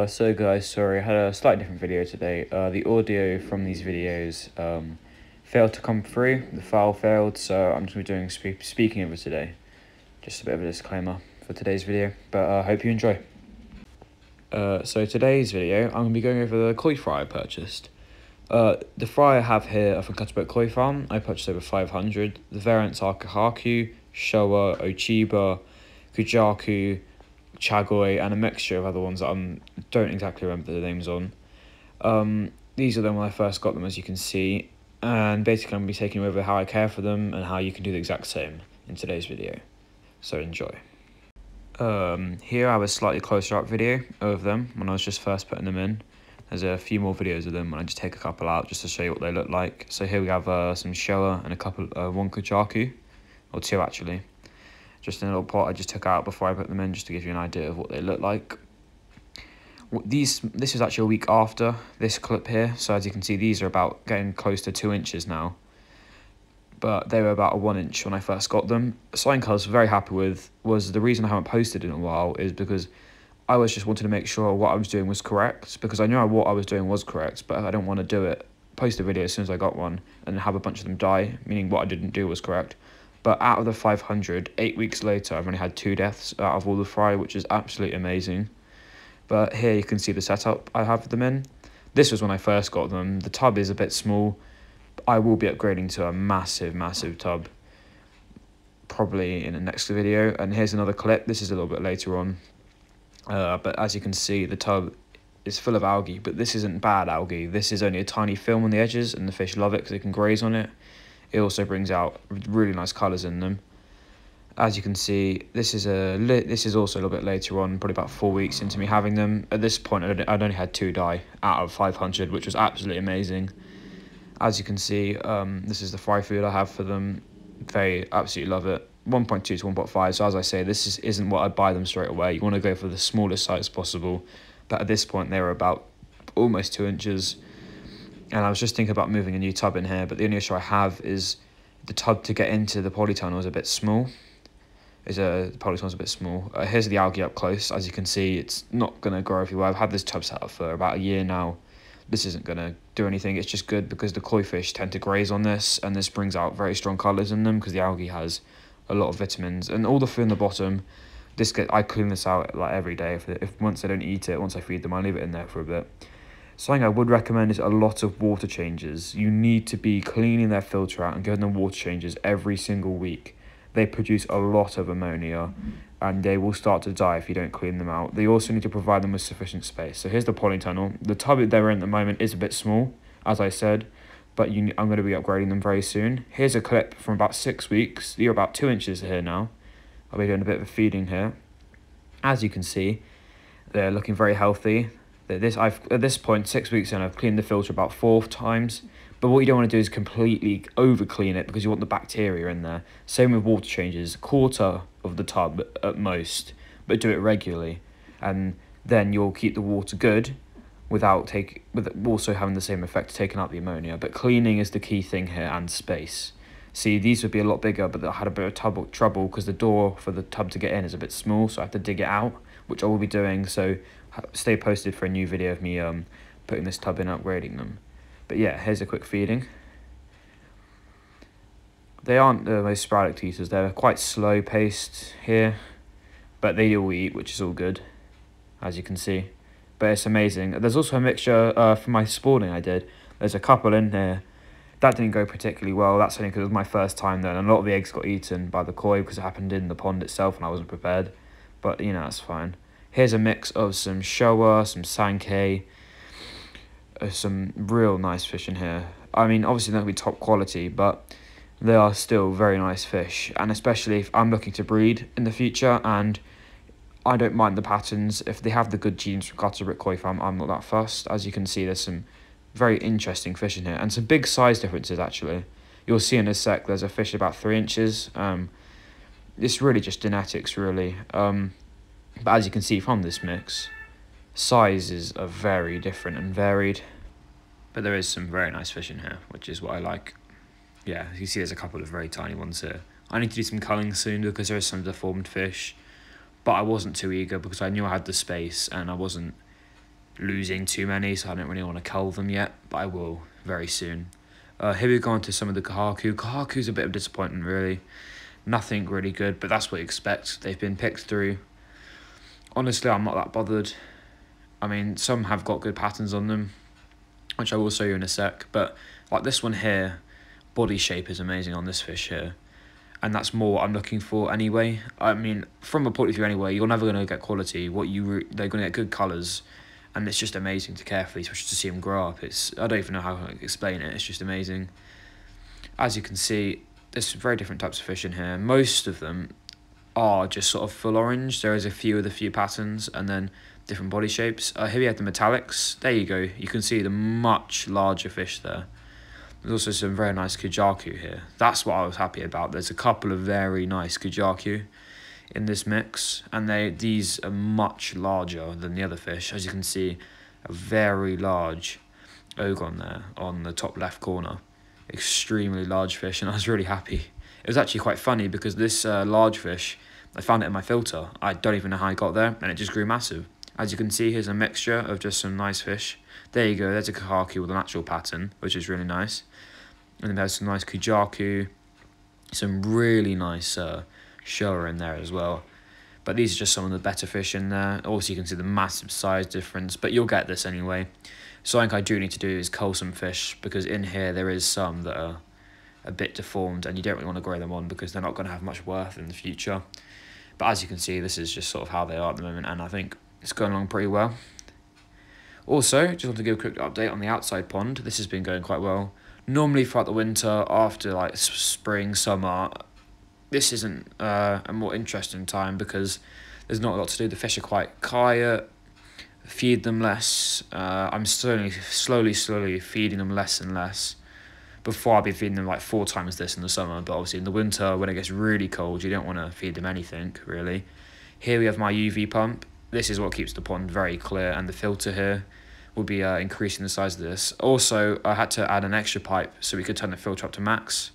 So guys, sorry, I had a slightly different video today. The audio from these videos failed to come through, the file failed, so I'm just going to be doing speaking over today. Just a bit of a disclaimer for today's video, but I hope you enjoy. So today's video, I'm going to be going over the koi fry I purchased. The fry I have here are from CuttleBrook Koi Farm. I purchased over 500. The variants are Kahaku, Showa, Ochiba, Kujaku, Chagoi, and a mixture of other ones that I don't exactly remember the names on. These are them when I first got them, as you can see, and basically I'm going to be taking over how I care for them and how you can do the exact same in today's video. So enjoy. Here I have a slightly closer up video of them when I was just first putting them in. There's a few more videos of them and I just take a couple out just to show you what they look like. So here we have some Showa and a couple, one Kujaku, or two actually. Just in a little pot I just took out before I put them in, just to give you an idea of what they look like. This is actually a week after this clip here, so as you can see these are about getting close to 2 inches now. But they were about a 1 inch when I first got them. Something I was very happy with was the reason I haven't posted in a while is because I was just wanting to make sure what I was doing was correct, because I knew what I was doing was correct, but I don't want to do it, post a video as soon as I got one, and have a bunch of them die, meaning what I didn't do was correct. But out of the 500, 8 weeks later, I've only had 2 deaths out of all the fry, which is absolutely amazing. But here you can see the setup I have them in. This was when I first got them. The tub is a bit small. I will be upgrading to a massive, massive tub, probably in the next video. And here's another clip. This is a little bit later on. But as you can see, the tub is full of algae, but this isn't bad algae. This is only a tiny film on the edges, and the fish love it because they can graze on it. It also brings out really nice colours in them. As you can see, this is also a little bit later on, probably about 4 weeks into me having them. At this point, I'd only had 2 die out of 500, which was absolutely amazing. As you can see, this is the fry food I have for them. They absolutely love it. 1.2 to 1.5, so as I say, this isn't what I'd buy them straight away. You want to go for the smallest size possible. But at this point, they were about almost 2 inches. And I was just thinking about moving a new tub in here, but the only issue I have is the tub to get into the polytunnel is a bit small. The polytunnel's a bit small. Here's the algae up close. As you can see, it's not going to grow everywhere. I've had this tub set up for about a year now. This isn't going to do anything. It's just good because the koi fish tend to graze on this, and this brings out very strong colours in them because the algae has a lot of vitamins. And all the food in the bottom, I clean this out like every day. If once I don't eat it, once I feed them, I leave it in there for a bit. Something I would recommend is a lot of water changes. You need to be cleaning their filter out and giving them water changes every single week. They produce a lot of ammonia and they will start to die if you don't clean them out. They also need to provide them with sufficient space. So here's the polytunnel. The tub they're in at the moment is a bit small, as I said, but I'm going to be upgrading them very soon. Here's a clip from about 6 weeks. You're about 2 inches here now. I'll be doing a bit of a feeding here. As you can see, they're looking very healthy. At this point, 6 weeks in, I've cleaned the filter about 4 times. But what you don't want to do is completely over clean it because you want the bacteria in there. Same with water changes, 1/4 of the tub at most, but do it regularly, and then you'll keep the water good with also having the same effect of taking out the ammonia. But cleaning is the key thing here, and space. See, these would be a lot bigger, but I had a bit of trouble because the door for the tub to get in is a bit small, so I have to dig it out, which I will be doing. So stay posted for a new video of me putting this tub in, upgrading them. But yeah, here's a quick feeding. They aren't the most sporadic eaters. They're quite slow paced here, but they all eat, which is all good, as you can see. But it's amazing. There's also a mixture for my spawning I did. There's a couple in here. That didn't go particularly well. That's only because it was my first time there, and a lot of the eggs got eaten by the koi because it happened in the pond itself and I wasn't prepared. But, you know, that's fine. Here's a mix of some Showa, some Sankei, some real nice fish in here. I mean, obviously they're not going to be top quality, but they are still very nice fish. And especially if I'm looking to breed in the future, and I don't mind the patterns. If they have the good genes from CuttleBrook Koi Farm, I'm not that fussed. As you can see, there's some very interesting fish in here, and some big size differences actually. You'll see in a sec, there's a fish about 3 inches. It's really just genetics, really. But as you can see from this mix, sizes are very different and varied, but there is some very nice fish in here, which is what I like. Yeah, you see there's a couple of very tiny ones here. I need to do some culling soon because there is some deformed fish, but I wasn't too eager because I knew I had the space and I wasn't losing too many, so I don't really want to cull them yet, but I will very soon. Here we go on to some of the Kahaku. Kahaku's a bit of a disappointment, really. Nothing really good, but that's what you expect. They've been picked through. Honestly, I'm not that bothered. I mean, some have got good patterns on them, which I will show you in a sec, but like this one here, body shape is amazing on this fish here. And that's more what I'm looking for anyway. I mean, from a point of view anyway, you're never going to get quality. They're going to get good colours, and it's just amazing to carefully, especially to see them grow up. I don't even know how to explain it. It's just amazing. As you can see, there's very different types of fish in here. Most of them are just sort of full orange. There is a few with a few patterns, and then different body shapes. Here we have the metallics. There you go. You can see the much larger fish there. There's also some very nice Kujaku here. That's what I was happy about. There's a couple of very nice Kujaku in this mix, and these are much larger than the other fish. As you can see, a very large Ogon there on the top left corner. Extremely large fish, and I was really happy. It was actually quite funny because this large fish, I found it in my filter. I don't even know how I got there, and it just grew massive. As you can see, here's a mixture of just some nice fish. There you go, there's a Kahaku with an actual pattern, which is really nice. And then there's some nice Kujaku, some really nice Showa in there as well. But these are just some of the better fish in there. Also, you can see the massive size difference, but you'll get this anyway. Something I do need to do is cull some fish, because in here there is some that are a bit deformed, and you don't really want to grow them on because they're not going to have much worth in the future. But as you can see, this is just sort of how they are at the moment, and I think it's going along pretty well. Also, just want to give a quick update on the outside pond. This has been going quite well. Normally throughout the winter, after like spring, summer, this isn't a more interesting time because there's not a lot to do. The fish are quite quiet, feed them less. I'm slowly feeding them less and less. Before I'd be feeding them like 4 times this in the summer, but obviously in the winter when it gets really cold, you don't want to feed them anything really. Here we have my UV pump. This is what keeps the pond very clear, and the filter here will be increasing the size of this. Also, I had to add an extra pipe so we could turn the filter up to max,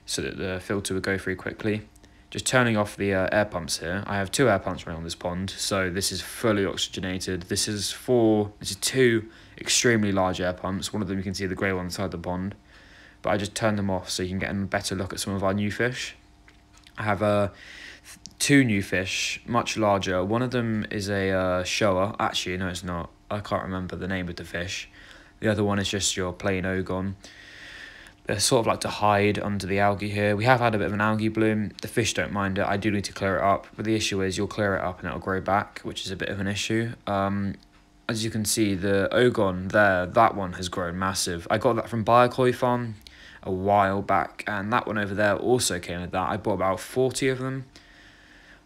so that the filter would go through quickly. Just turning off the air pumps here. I have 2 air pumps running on this pond, so this is fully oxygenated. This is 2 extremely large air pumps. One of them you can see the grey one inside the pond, but I just turned them off so you can get a better look at some of our new fish. I have 2 new fish, much larger. One of them is a Showa. Actually, no, it's not. I can't remember the name of the fish. The other one is just your plain Ogon. They sort of like to hide under the algae here. We have had a bit of an algae bloom. The fish don't mind it. I do need to clear it up, but the issue is you'll clear it up and it'll grow back, which is a bit of an issue. As you can see, the Ogon there, that one has grown massive. I got that from Biokoi Farm a while back, and that one over there also came with that. I bought about 40 of them,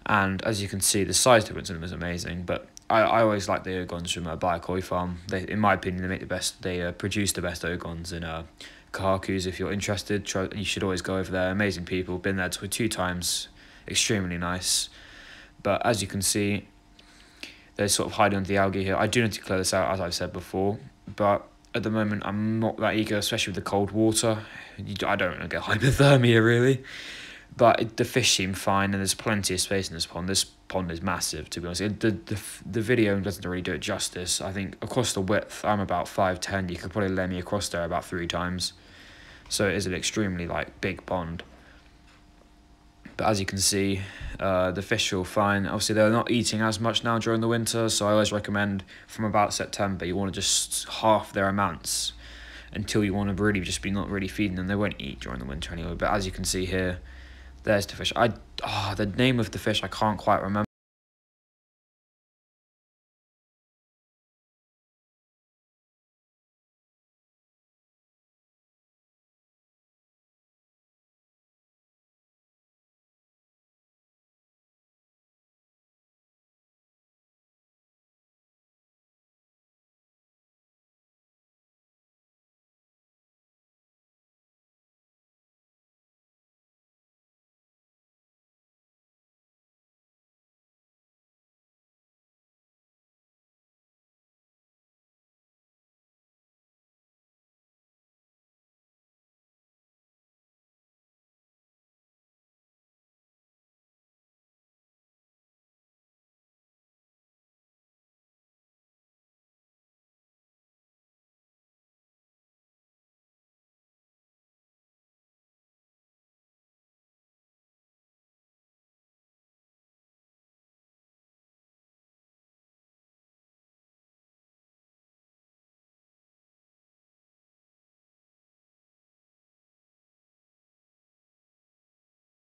and as you can see, the size difference in them is amazing. But I always like the Ogons from Biokoi Farm. In my opinion, they produce the best Ogons in Kahakus. If you're interested, you should always go over there. Amazing people, been there 2 times, extremely nice. But as you can see, they're sort of hiding under the algae here. I do need to clear this out, as I've said before, but at the moment I'm not that eager, especially with the cold water. I don't want to get hypothermia really, but the fish seem fine, and there's plenty of space in this pond. This pond is massive, to be honest. The video doesn't really do it justice. I think across the width, I'm about 5'10". You could probably lay me across there about 3 times. So it is an extremely big pond. But as you can see, the fish are all fine. Obviously, they're not eating as much now during the winter, so I always recommend from about September, you want to just half their amounts until you want to really just be not really feeding them. They won't eat during the winter anyway. But as you can see here, there's the fish. The name of the fish I can't quite remember.